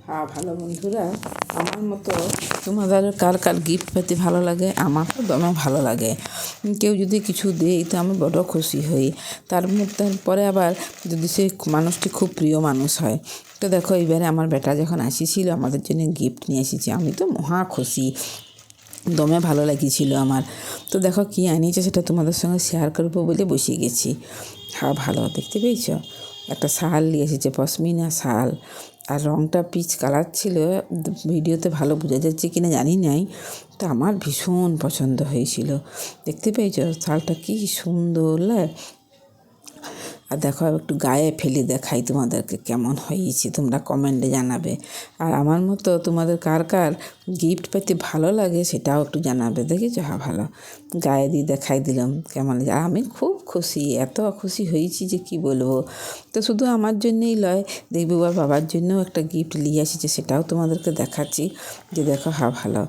হ্যাঁ ভালো বন্ধুরা, আমার মতো তোমাদের কার কার গিফট পেতে ভালো লাগে? আমার তো দমে ভালো লাগে। কেউ যদি কিছু দেয় তো আমি বড় খুশি হই। তারপরে আবার যদি সে মানুষটি খুব প্রিয় মানুষ হয়। তো দেখো এবারে আমার বেটা যখন আসিছিল আমাদের জন্য গিফট নিয়ে এসেছে, আমি তো মহা খুশি, দমে ভালো লাগিয়েছিল আমার। তো দেখো কী আনিয়েছে সেটা তোমাদের সঙ্গে শেয়ার করবো বলে বসে গেছি। হ্যাঁ ভালো, দেখতে পেয়েছ একটা শাল নিয়ে এসেছে, পশমিনা শাল, আর রঙটা পিচ কালার ছিল। ভিডিওতে ভালো বোঝা যাচ্ছে কিনা জানি নাই, তো আমার ভীষণ পছন্দ হয়েছিল। দেখতে পেয়েছ শালটা কী সুন্দর লাগে। আর দেখো একটু গায়ে ফেলে দেখাই তোমাদেরকে কেমন হয়েছে, তোমরা কমেন্টে জানাবে। আর আমার মতো তোমাদের কার কার গিফট পেতে ভালো লাগে সেটাও একটু জানাবে। দেখেছো? হ্যাঁ ভালো, গায়ে দিয়ে দেখাই দিলাম কেমন লাগে। আর আমি খুব খুশি, এত খুশি হয়েছি যে কি বলবো। তো শুধু আমার জন্যই লয়, দেখবে ওর বাবার জন্যও একটা গিফট নিয়ে এসেছে, সেটাও তোমাদেরকে দেখাচ্ছি। যে দেখো হ্যাঁ ভালো,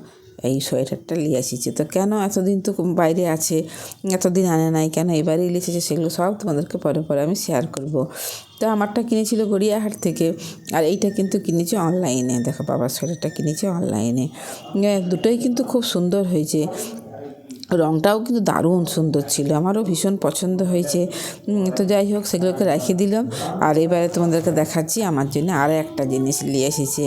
এই সোয়েটারটা নিয়ে এসেছে। তো কেন এতদিন তো বাইরে আছে, এতদিন আনে নাই কেন, এবারেই এসেছে, সেগুলো সব তোমাদেরকে পরে পরে আমি শেয়ার করব। তো আমারটা কিনেছিল গড়িয়াহাট থেকে, আর এইটা কিন্তু কিনেছে অনলাইনে। দেখো বাবার সোয়েটারটা কিনেছে অনলাইনে। দুটোই কিন্তু খুব সুন্দর হয়েছে, রঙটাও কিন্তু দারুণ সুন্দর ছিল, আমারও ভীষণ পছন্দ হয়েছে। তো যাই হোক সেগুলোকে রেখে দিলাম। আর এবারে তোমাদেরকে দেখাচ্ছি আমার জন্য আরও একটা জিনিস নিয়ে এসেছে।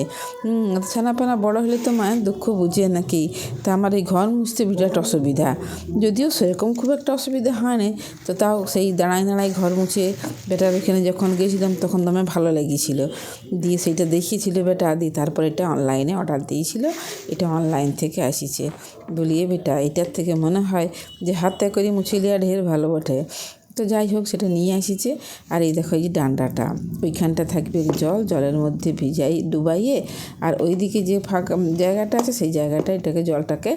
ছানাপানা বড় হলে তো মায়ের দুঃখ বুঝে নাকি। তা আমার এই ঘর মুছতে বিরাট অসুবিধা, যদিও সেরকম খুব একটা অসুবিধা হয় না, তো তাও সেই দাঁড়াই দাঁড়াই ঘর মুছে বেটার ওখানে যখন গেছিলাম তখন দমে ভালো লেগেছিল। দিয়ে সেইটা দেখিয়েছিল বেটা, দিয়ে তারপর এটা অনলাইনে অর্ডার দিয়েছিল। এটা অনলাইন থেকে আসিছে। বলিয়ে বেটা এটার থেকে মনে হয় যে হাতে করে মুছে দেওয়া ঢের ভালো বটে। তো যাই হোক সেটা নিয়ে আসিছে। আর এই দেখো এই যে ডান্ডাটা, ওইখানটা থাকবে জলের মধ্যে ডুবাইয়ে, আর ওইদিকে যে ফাঁকা জায়গাটা আছে সেই জায়গাটা এটাকে জলটাকে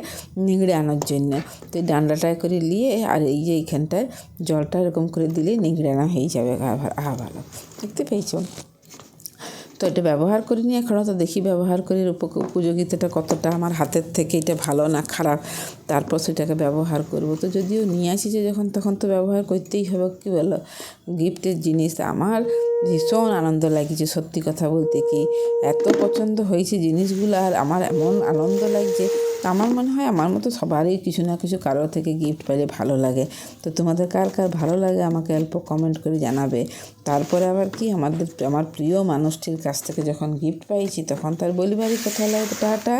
নিংড়ে আনার জন্য। তো এই ডান্ডাটায় করে নিয়ে আর এই যে এইখানটায় জলটা এরকম করে দিলে নিংড়ে আনা হয়ে যাবে। ভালো, দেখতে পেয়েছো? তো এটা ব্যবহার করিনি এখনও, তো দেখি ব্যবহার করি উপযোগিতাটা কতটা, আমার হাতের থেকে এটা ভালো না খারাপ, তারপর সেটাকে ব্যবহার করব। তো যদিও নিয়ে আসিছে যখন তখন তো ব্যবহার করতেই হবে, কী বলো, গিফটের জিনিস। আমার ভীষণ আনন্দ লাগছে, সত্যি কথা বলতে কি এত পছন্দ হয়েছে জিনিসগুলো, আর আমার এমন আনন্দ লাগছে। তো আমার মনে হয় আমার মতো সবারই কিছু না কিছু কারো থেকে গিফট পেলে ভালো লাগে। তো তোমাদের কার কার ভালো লাগে আমাকে অল্প কমেন্ট করে জানাবে। তারপরে আবার কি, আমার প্রিয় মানুষটির কাছ থেকে যখন গিফট পাইছি তখন তার বলিবারই কথা লাগে। টাটা।